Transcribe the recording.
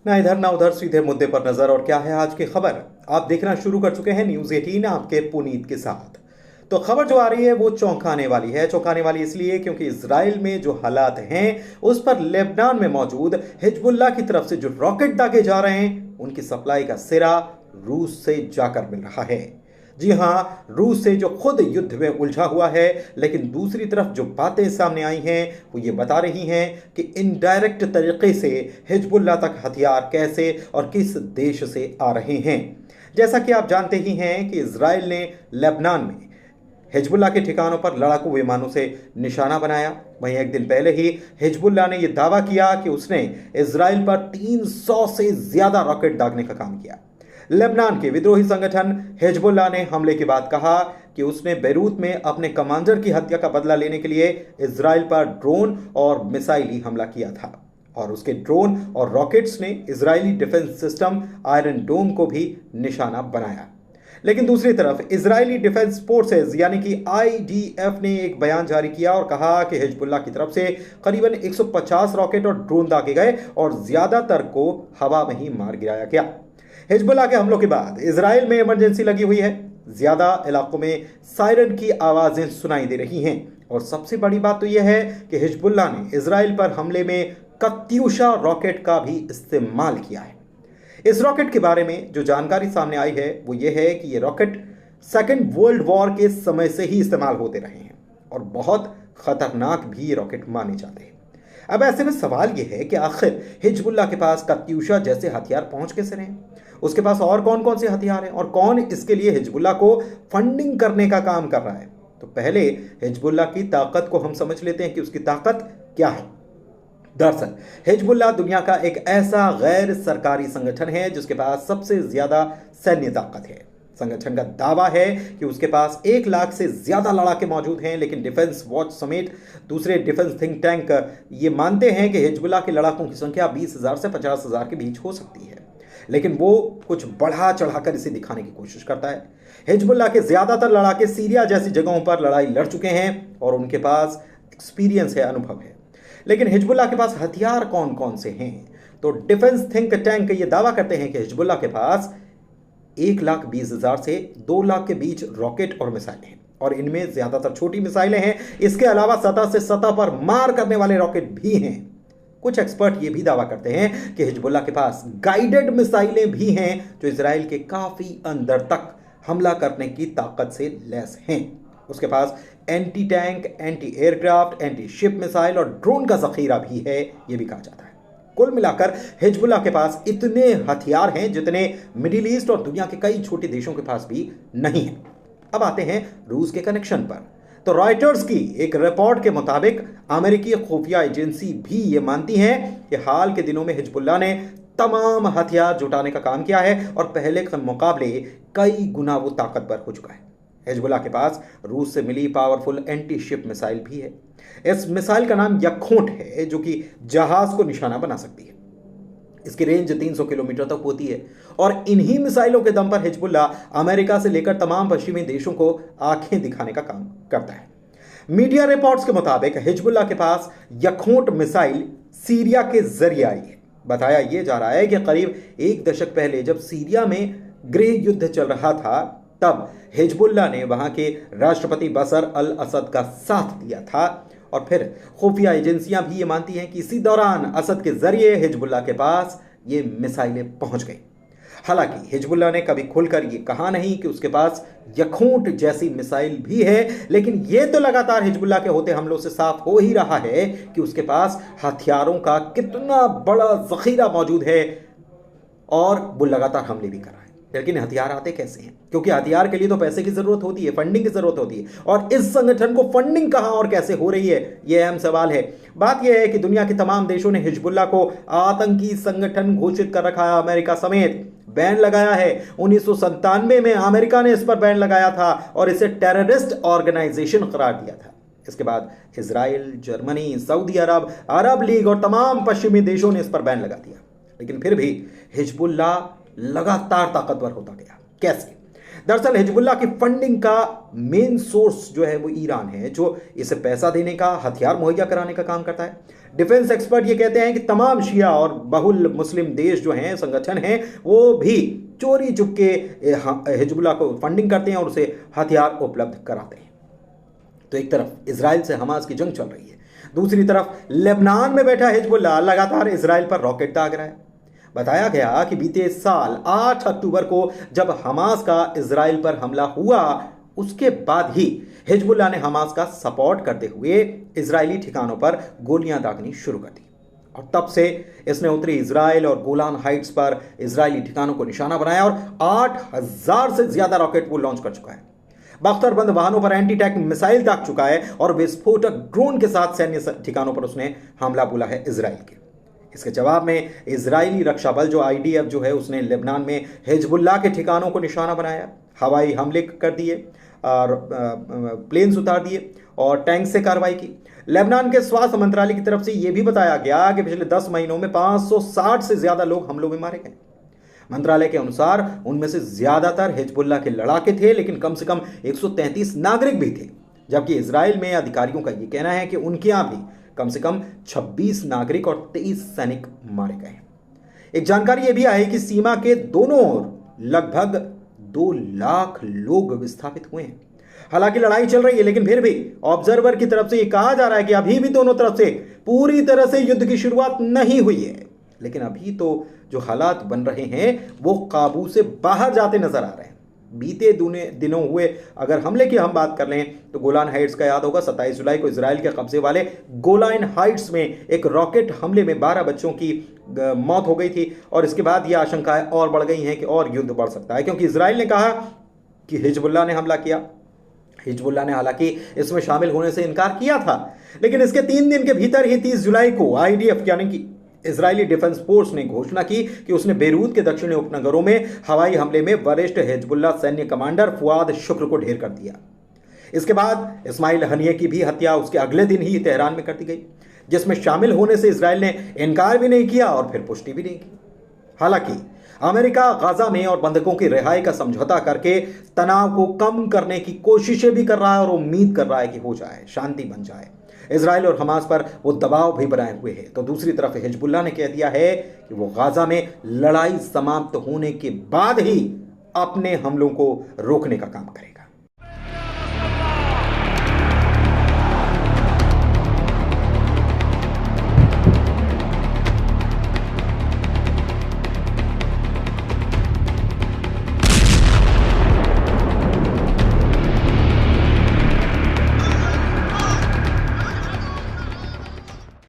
ना इधर ना उधर, सीधे मुद्दे पर नजर। और क्या है आज की खबर, आप देखना शुरू कर चुके हैं न्यूज 18 आपके पुनीत के साथ। तो खबर जो आ रही है वो चौंकाने वाली है। चौंकाने वाली इसलिए क्योंकि इजराइल में जो हालात हैं उस पर लेबनान में मौजूद हिजबुल्लाह की तरफ से जो रॉकेट दागे जा रहे हैं उनकी सप्लाई का सिरा रूस से जाकर मिल रहा है। जी हां, रूस से जो खुद युद्ध में उलझा हुआ है, लेकिन दूसरी तरफ जो बातें सामने आई हैं वो ये बता रही हैं कि इनडायरेक्ट तरीके से हिजबुल्लाह तक हथियार कैसे और किस देश से आ रहे हैं। जैसा कि आप जानते ही हैं कि इजराइल ने लेबनान में हिजबुल्लाह के ठिकानों पर लड़ाकू विमानों से निशाना बनाया। वहीं एक दिन पहले ही हिजबुल्लाह ने यह दावा किया कि उसने इजराइल पर 300 से ज्यादा रॉकेट दागने का काम किया। लेबनान के विद्रोही संगठन हिजबुल्लाह ने हमले के बाद कहा कि उसने बैरूत में अपने कमांडर की हत्या का बदला लेने के लिए इजराइल पर ड्रोन और मिसाइली हमला किया था, और उसके ड्रोन और रॉकेट्स ने इजरायली डिफेंस सिस्टम आयरन डोम को भी निशाना बनाया। लेकिन दूसरी तरफ इजरायली डिफेंस फोर्सेज यानी कि आईडीएफ ने एक बयान जारी किया और कहा कि हिजबुल्लाह की तरफ से करीबन 150 रॉकेट और ड्रोन दागे गए और ज्यादातर को हवा में ही मार गिराया गया। हिजबुल्लाह के हमलों के बाद इजराइल में इमरजेंसी लगी हुई है। ज्यादा इलाकों में सायरन की आवाजें सुनाई दे रही हैं, और सबसे बड़ी बात तो यह है कि हिजबुल्लाह ने इजराइल पर हमले में कत्यूशा रॉकेट का भी इस्तेमाल किया है। इस रॉकेट के बारे में जो जानकारी सामने आई है वो ये है कि ये रॉकेट सेकेंड वर्ल्ड वॉर के समय से ही इस्तेमाल होते रहे हैं और बहुत खतरनाक भी ये रॉकेट माने जाते हैं। अब ऐसे में सवाल यह है कि आखिर हिजबुल्लाह के पास कत्यूशा जैसे हथियार पहुंच कैसे रहे, उसके पास और कौन कौन से हथियार हैं और कौन इसके लिए हिजबुल्लाह को फंडिंग करने का काम कर रहा है। तो पहले हिजबुल्लाह की ताकत को हम समझ लेते हैं कि उसकी ताकत क्या है। दरअसल हिजबुल्लाह दुनिया का एक ऐसा गैर सरकारी संगठन है जिसके पास सबसे ज्यादा सैन्य ताकत है। संगठन का दावा है कि उसके पास 1 लाख से ज्यादा लड़ाके मौजूद हैं, लेकिन डिफेंस वॉच समेत दूसरे डिफेंस थिंक टैंक ये मानते हैं कि हिजबुल्लाह के लड़ाकों की संख्या 20,000 से 50,000 के बीच हो सकती है। लेकिन वो कुछ बढ़ा चढ़ाकर इसे दिखाने की कोशिश करता है। हिजबुल्लाह के ज्यादातर लड़ाके सीरिया जैसी जगहों पर लड़ाई लड़ चुके हैं और उनके पास एक्सपीरियंस है, अनुभव है। लेकिन हिजबुल्लाह के पास हथियार कौन कौन से हैं? तो डिफेंस थिंक टैंक ये दावा करते हैं कि हिजबुल्लाह के पास 1,20,000 से 2 लाख के बीच रॉकेट और मिसाइलें हैं, और इनमें ज्यादातर छोटी मिसाइलें हैं। इसके अलावा सतह से सतह पर मार करने वाले रॉकेट भी हैं। कुछ एक्सपर्ट ये भी दावा करते हैं कि हिजबुल्लाह के पास गाइडेड मिसाइलें भी हैं जो इजराइल के काफी अंदर तक हमला करने की ताकत से लैस हैं। उसके पास anti tank, anti aircraft, anti ship missile और ड्रोन का जखीरा भी है, यह भी कहा जाता है। कुल मिलाकर हिजबुल्लाह के पास इतने हथियार हैं जितने मिडिल ईस्ट और दुनिया के कई छोटे देशों के पास भी नहीं है। अब आते हैं रूस के कनेक्शन पर। तो रॉयटर्स की एक रिपोर्ट के मुताबिक अमेरिकी खुफिया एजेंसी भी ये मानती है कि हाल के दिनों में हिजबुल्लाह ने तमाम हथियार जुटाने का काम किया है और पहले के मुकाबले कई गुना वो ताकतवर हो चुका है। हिजबुल्लाह के पास रूस से मिली पावरफुल एंटी शिप मिसाइल भी है। इस मिसाइल का नाम यखोट है, जो कि जहाज को निशाना बना सकती है। इसकी रेंज 300 किलोमीटर तक होती है, और इन्हीं मिसाइलों के दम पर हिजबुल्लाह अमेरिका से लेकर तमाम पश्चिमी देशों को आंखें दिखाने का काम करता है। मीडिया रिपोर्ट्स के मुताबिक हिजबुल्लाह के पास यखोट मिसाइल सीरिया के जरिए आई है। बताया यह जा रहा है कि करीब 1 दशक पहले जब सीरिया में गृह युद्ध चल रहा था, तब हिजबुल्लाह ने वहां के राष्ट्रपति बशर अल असद का साथ दिया था, और फिर खुफिया एजेंसियां भी ये मानती हैं कि इसी दौरान असद के जरिए हिजबुल्लाह के पास ये मिसाइलें पहुंच गई। हालांकि हिजबुल्लाह ने कभी खुलकर ये कहा नहीं कि उसके पास यखूंट जैसी मिसाइल भी है, लेकिन ये तो लगातार हिजबुल्लाह के होते हमलों से साफ हो ही रहा है कि उसके पास हथियारों का कितना बड़ा जखीरा मौजूद है, और वो लगातार हमले भी कर रहा है। लेकिन हथियार आते कैसे हैं? क्योंकि हथियार के लिए तो पैसे की जरूरत होती है, फंडिंग की जरूरत होती है, और इस संगठन को फंडिंग कहां और कैसे हो रही है, यह अहम सवाल है। बात यह है कि दुनिया के तमाम देशों ने हिजबुल्लाह को आतंकी संगठन घोषित कर रखा है। अमेरिका समेत बैन लगाया है। 1997 में अमेरिका ने इस पर बैन लगाया था और इसे टेररिस्ट ऑर्गेनाइजेशन करार दिया था। इसके बाद इजराइल, जर्मनी, सऊदी अरब, अरब लीग और तमाम पश्चिमी देशों ने इस पर बैन लगा दिया। लेकिन फिर भी हिजबुल्लाह लगातार ताकतवर होता गया। कैसे? दरअसल हिजबुल्लाह की फंडिंग का मेन सोर्स जो है वो ईरान है, जो इसे पैसा देने का, हथियार मुहैया कराने का काम करता है। डिफेंस एक्सपर्ट ये कहते हैं कि तमाम शिया और बहुल मुस्लिम देश जो हैं, संगठन हैं, वो भी चोरी चुपके हिजबुल्लाह को फंडिंग करते हैं और उसे हथियार उपलब्ध कराते हैं। तो एक तरफ इजराइल से हमास की जंग चल रही है, दूसरी तरफ लेबनान में बैठा हिजबुल्लाह लगातार इजराइल पर रॉकेट दाग रहा है। बताया गया कि बीते साल 8 अक्टूबर को जब हमास का इजराइल पर हमला हुआ, उसके बाद ही हिजबुल्लाह ने हमास का सपोर्ट करते हुए इजरायली ठिकानों पर गोलियां दागनी शुरू कर दी और तब से इसने उत्तरी इजराइल और गोलान हाइट्स पर इजरायली ठिकानों को निशाना बनाया और 8000 से ज्यादा रॉकेट वो लॉन्च कर चुका है। बख्तरबंद वाहनों पर एंटी टैंक मिसाइल दाग चुका है और विस्फोटक ड्रोन के साथ सैन्य ठिकानों पर उसने हमला बोला है इजराइल के। इसके जवाब में इजरायली रक्षा बल जो आईडीएफ जो है, उसने लेबनान में हिजबुल्लाह के ठिकानों को निशाना बनाया, हवाई हमले कर दिए और प्लेन्स उतार दिए और टैंक से कार्रवाई की। लेबनान के स्वास्थ्य मंत्रालय की तरफ से यह भी बताया गया कि पिछले 10 महीनों में 560 से ज्यादा लोग हमलों में मारे गए। मंत्रालय के अनुसार उनमें से ज्यादातर हिजबुल्लाह के लड़ाके थे, लेकिन कम से कम 133 नागरिक भी थे, जबकि इजराइल में अधिकारियों का यह कहना है कि उनके यहां भी कम से कम 26 नागरिक और 23 सैनिक मारे गए। एक जानकारी यह भी आई कि सीमा के दोनों ओर लगभग 2 लाख लोग विस्थापित हुए हैं। हालांकि लड़ाई चल रही है, लेकिन फिर भी ऑब्जर्वर की तरफ से यह कहा जा रहा है कि अभी भी दोनों तरफ से पूरी तरह से युद्ध की शुरुआत नहीं हुई है, लेकिन अभी तो जो हालात बन रहे हैं वो काबू से बाहर जाते नजर आ रहे हैं। बीते दिनों हुए अगर हमले की हम बात कर लें तो गोलान हाइट्स का याद होगा, 27 जुलाई को इजराइल के कब्जे वाले गोलान हाइट्स में एक रॉकेट हमले में 12 बच्चों की मौत हो गई थी और इसके बाद यह आशंकाएं और बढ़ गई हैं कि और युद्ध बढ़ सकता है, क्योंकि इजराइल ने कहा कि हिजबुल्लाह ने हमला किया। हिजबुल्लाह ने हालांकि इसमें शामिल होने से इनकार किया था, लेकिन इसके 3 दिन के भीतर ही 30 जुलाई को आईडीएफ यानी कि इजरायली डिफेंस फोर्स ने घोषणा की कि उसने बेरूत के दक्षिणी उपनगरों में हवाई हमले में वरिष्ठ हिजबुल्लाह सैन्य कमांडर फुआद शुक्र को ढेर कर दिया। इसके बाद इस्माइल हनिये की भी हत्या उसके अगले दिन ही तेहरान में कर दी गई, जिसमें शामिल होने से इजराइल ने इनकार भी नहीं किया और फिर पुष्टि भी नहीं की। हालांकि अमेरिका गाजा में और बंधकों की रिहाई का समझौता करके तनाव को कम करने की कोशिशें भी कर रहा है और उम्मीद कर रहा है कि हो जाए, शांति बन जाए। इजराइल और हमास पर वो दबाव भी बनाए हुए है। तो दूसरी तरफ हिजबुल्लाह ने कह दिया है कि वो गाजा में लड़ाई समाप्त होने के बाद ही अपने हमलों को रोकने का काम करेगा।